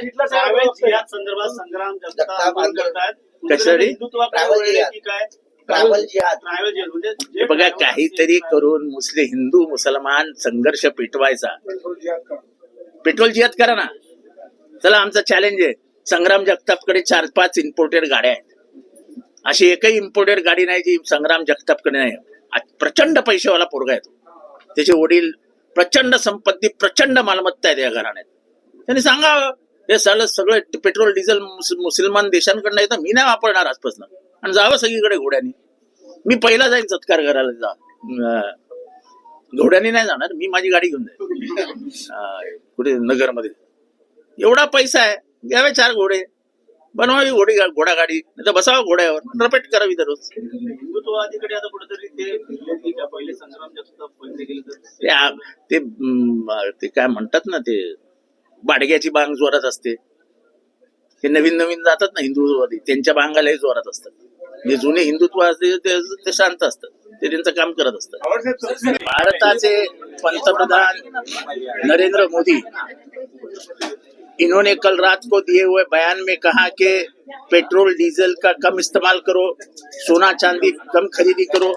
या संदर्भात संग्राम जगताप करतायत. कशासाठी? हिंदुत्वाकडे की काय? ट्रायबल जिहाद म्हणजे हे बघा, काहीतरी करून हिंदू मुसलमान संघर्ष पेटवायचा. पेट्रोल जिहाद करा ना. चला, आमचं चॅलेंज आहे. संग्राम जगतापकडे 4-5 इम्पोर्टेड गाड्या आहेत. अशी एकही इम्पोर्टेड गाडी नाही जी संग्राम जगतापकडे नाही. प्रचंड पैसेवाला पोरगा आहे तो. त्याचे वडील प्रचंड संपत्ती, प्रचंड मालमत्ता आहे या घराण्यात. त्यांनी सांगावं, हे सगळं पेट्रोल डिझेल मुसलमान देशांकडनं येतं, मी नाही वापरणार आजपासून, आणि जावं सगळीकडे घोड्यानी. मी पहिला जाईन सत्कार करायला. घोड्यानी नाही जाणार, मी माझी गाडी घेऊन जाईन कुठे नगरमध्ये. एवढा पैसा आहे, घ्यावे 4 घोडे, बनवावी घोडा गाडी, नाही तर बसावं घोड्यावर, रपेट करावी दररोज. हिंदुत्ववादीकडे आता कुठेतरी ते पहिले संग्राम जगताप पहिले गेले ते काय म्हणतात ना, ते बाडग्याची बांग जोरात असते. ते नवीन जातात ना हिंदुत्ववादी, त्यांच्या बांगालाही जोरात असतात. जे जुने हिंदुत्ववादी ते शांत असतात, ते त्यांचं काम करत असतात. भारताचे पंतप्रधान नरेंद्र मोदी, इन्होंने कल रात को दिए हुए बयान में कहा कि पेट्रोल डीजल का कम इस्तेमाल करो, सोना चांदी कम खरीदी करो.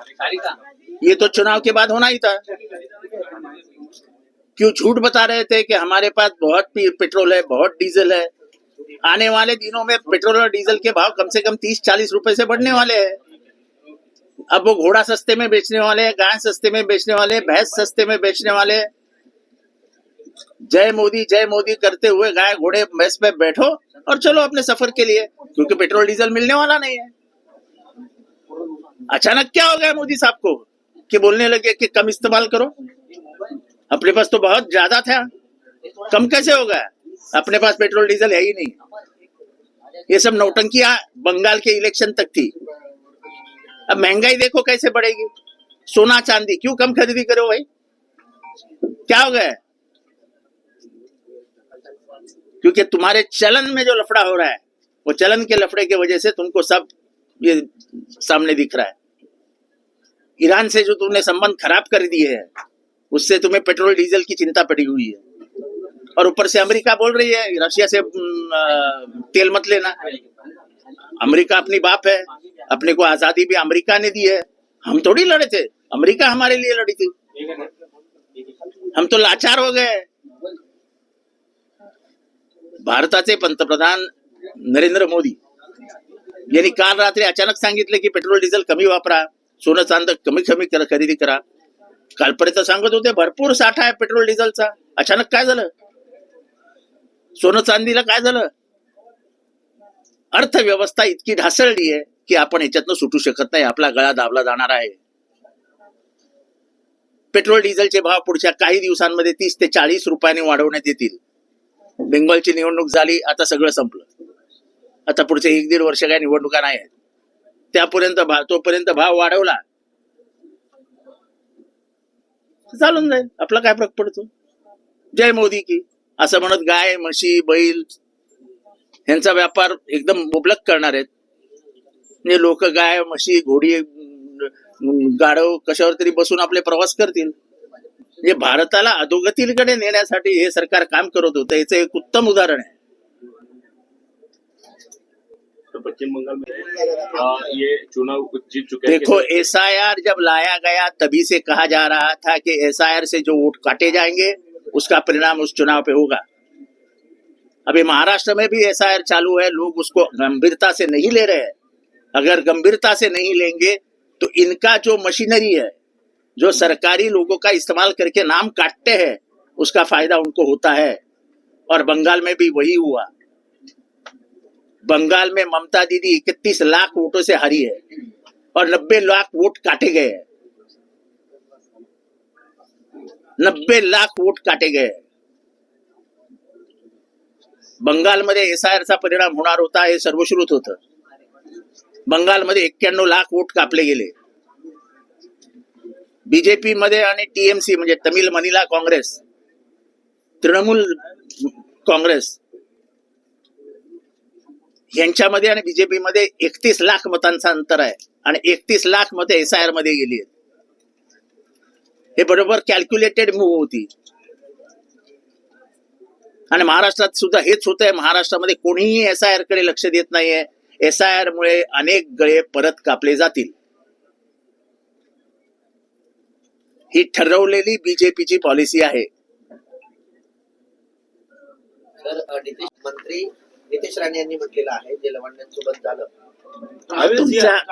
ये तो चुनाव के बाद होना ही था. क्यों झूठ बता रहे थे कि हमारे पास बहुत पेट्रोल है, बहुत डीजल है. आने वाले दिनों में पेट्रोल और डीजल के भाव कम से कम 30-40 रुपए से बढ़ने वाले हैं. अब वो घोड़ा सस्ते में बेचने वाले हैं, गाय सस्ते में बेचने वाले, भैंस सस्ते में बेचने वाले. जय मोदी करते हुए गाय घोड़े भैंस पे बैठो और चलो अपने सफर के लिए, क्योंकि पेट्रोल डीजल मिलने वाला नहीं है. अचानक क्या हो गया मोदी साहब को कि बोलने लगे कि कम इस्तेमाल करो? अपने पास तो बहुत ज्यादा था, कम कैसे हो गया? अपने पास पेट्रोल डीजल है ही नहीं. ये सब नौटंकियां बंगाल के इलेक्शन तक थी. अब महंगाई देखो कैसे बढ़ेगी. सोना चांदी क्यों कम खरीदी करो भाई? क्या हो गया? क्योंकि तुम्हारे चलन में जो लफड़ा हो रहा है, वो चलन के लफड़े की वजह से तुमको सब ये सामने दिख रहा है. ईरान से जो तुमने संबंध खराब कर दिए हैं, उससे तुम्हें पेट्रोल डीजल की चिंता पड़ी हुई है. और ऊपर से अमेरिका बोल रही है रशिया से तेल मत लेना. अमेरिका अपनी बाप है, अपने को आजादी भी अमेरिका ने दी है. हम थोड़ी लड़े थे, अमेरिका हमारे लिए लड़ी थी. हम तो लाचार हो गए. भारताचे पंतप्रधान नरेंद्र मोदी यांनी काल रात्री अचानक सांगितले की पेट्रोल डिझेल कमी वापरा, सोनं चांदी कमी खरेदी करा. कालपर्यंत सांगत होते भरपूर साठा आहे पेट्रोल डिझेलचा. अचानक काय झालं? सोनं चांदीला काय झालं? अर्थव्यवस्था इतकी ढासळली आहे की आपण ह्याच्यातनं सुटू शकत नाही. आपला गळा दाबला जाणार आहे. पेट्रोल डिझेलचे भाव पुढच्या काही दिवसांमध्ये 30 ते 40 रुपयांनी वाढवण्यात येतील. बेंगॉलची निवडणूक झाली, आता सगळं संपलं. आता पुढचे 1-1.5 वर्ष काय निवडणुका नाही आहेत. तोपर्यंत भाव वाढवला चालून जाईल. आपला काय फरक पडतो? जय मोदी की असं म्हणत गाय म्हशी बैल यांचा व्यापार एकदम मुबलक करणार आहेत. म्हणजे लोक गाय म्हशी घोडी गाढव कशावर तरी बसून आपले प्रवास करतील. म्हणजे भारताला अधोगतीकडे नेण्यासाठी हे सरकार काम करत होतं. याचं एक उत्तम उदाहरण आहे. तो पश्चिम बंगाल में ये चुनाव जीत चुके हैं. देखो, SIR जब लाया गया तभी से कहा जा रहा था कि SIR से जो वोट काटे जाएंगे उसका परिणाम उस चुनाव पे होगा. अभी महाराष्ट्र में भी SIR चालू है. लोग उसको गंभीरता से नहीं ले रहे हैं. अगर गंभीरता से नहीं लेंगे तो इनका जो मशीनरी है, जो सरकारी लोगों का इस्तेमाल करके नाम काटते हैं, उसका फायदा उनको होता है. और बंगाल में भी वही हुआ. बंगाल में ममता दीदी 31 लाख वोटों से हारी है और 90 लाख वोट काटे गए हैं. 90 लाख वोट काटे गए. बंगालमध्ये SIR चा परिणाम होणार होता हे सर्वश्रुत होतं. बंगालमध्ये 91 लाख वोट कापले गेले. बीजेपी मध्ये आणि TMC म्हणजे तमिळ मनीला काँग्रेस, तृणमूल काँग्रेस यांच्यामध्ये आणि बीजेपी मध्ये 31 लाख मतांचा अंतर आहे आणि 31 लाख मते SIR मध्ये गेली आहेत. हे बरोबर कॅल्क्युलेटेड मूव्ह होती. आणि महाराष्ट्रात सुद्धा हेच होत आहे. महाराष्ट्रामध्ये कोणीही SIR कडे लक्ष देत नाहीये. SIR मुळे अनेक गळे परत कापले जातील. ही ठरवलेली बीजेपीची पॉलिसी आहे. तर मंत्री नितेश राणे यांनी म्हटलेलं आहे जे लवंड्यांसोबत झालं.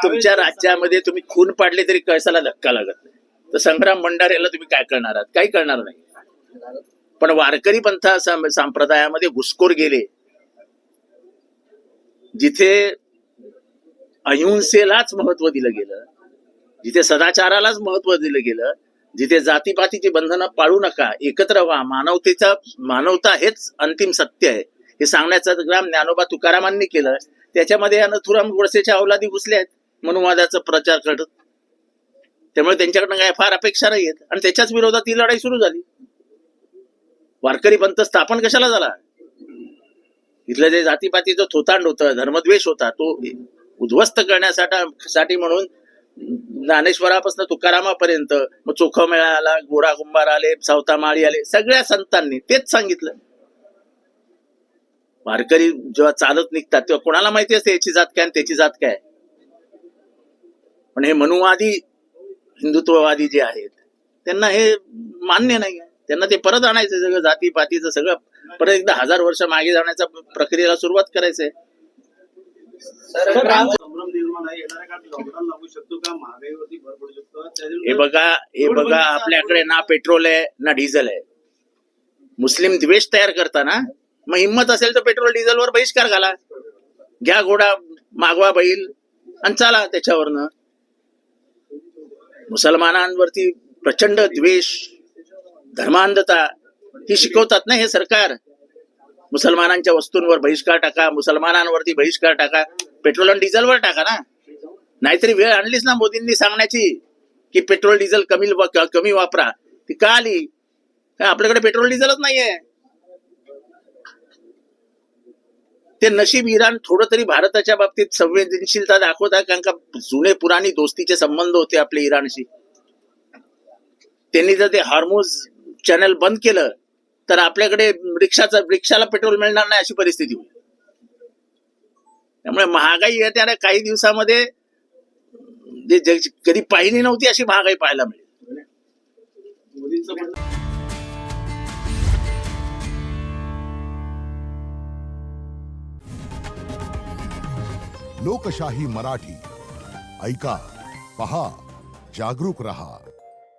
तुमच्या राज्यामध्ये तुम्ही खून पाडले तरी कशाला धक्का लागत नाही. तर संग्राम भंडारेला तुम्ही काय करणार आहात? काही करणार नाही. पण वारकरी पंथ संप्रदायामध्ये घुसखोर गेले, जिथे अहिंसेलाच महत्व दिलं गेलं, जिथे सदाचारालाच महत्व दिलं गेलं, जिथे जातीपातीची बंधनं पाळू नका, एकत्र व्हा, मानवता हेच अंतिम सत्य आहे हे सांगण्याचं काम ज्ञानोबा तुकारामांनी केलं. त्याच्यामध्ये नथुराम गोडसेच्या अवलादी घुसल्या आहेत मनुवादाचा प्रचार करत. त्यामुळे त्यांच्याकडनं काय फार अपेक्षा नाही आहेत आणि त्याच्याच विरोधात ही लढाई सुरू झाली. वारकरी पंथ स्थापन कशाला झाला? इथलं जे जातीपातीचं थोतांड होतं, धर्मद्वेष होता, तो उद्ध्वस्त करण्यासाठी म्हणून ज्ञानेश्वरापासून तुकारामापर्यंत, मग चोखमेळा आला, गोडा कुंभार आले, सावता माळी आले, सगळ्या संतांनी तेच सांगितलं. वारकरी जेव्हा चालत निघतात तेव्हा कोणाला माहिती असते याची जात काय आणि त्याची जात काय. पण हे मनुवादी हिंदुत्ववादी जे आहेत त्यांना हे मान्य नाही आहे. त्यांना ते परत आणायचं, सगळं जातीपातीचं सगळं परत एकदा 1000 वर्ष मागे जाण्याच्या प्रक्रियेला सुरुवात करायचंय. संभ्रम निर्माण आहे. येणाऱ्या काळात लॉकडाऊन लागू शकतो का? महागाईवरती भर पडू शकतो? हे बघा आपल्याकडे ना पेट्रोल आहे ना डिझेल आहे. मुस्लिम द्वेष तयार करताना मग हिंमत असेल तर पेट्रोल डिझेलवर बहिष्कार घाला, घ्या घोडा, मागवा बैल आणि चाला त्याच्यावरनं. मुसलमानांवरती प्रचंड द्वेष, धर्मांधता ही शिकवतात ना हे सरकार. मुसलमानांच्या वस्तूंवर बहिष्कार टाका, मुसलमानांवरती बहिष्कार टाका, पेट्रोल आणि डिझेलवर टाका ना. नाहीतरी वेळ आणलीच ना मोदींनी सांगण्याची की पेट्रोल डिझेल कमी वापरा. ती का आली? आपल्याकडे पेट्रोल डिझेलच नाहीये. ते नशीब इराण थोडं तरी भारताच्या बाबतीत संवेदनशीलता दाखवत आहे, कारण का जुने पुराणी दोस्तीचे संबंध होते आपले इराणशी. त्यांनी जर ते हॉर्मुझ चॅनल बंद केलं तर आपल्याकडे रिक्षाला पेट्रोल मिळणार नाही अशी परिस्थिती होईल. त्यामुळे महागाई येत्या काही दिवसामध्ये जे कधी पाहिली नव्हती अशी महागाई पाहायला मिळेल. लोकशाही मराठी ऐका, पहा, जागरूक रहा.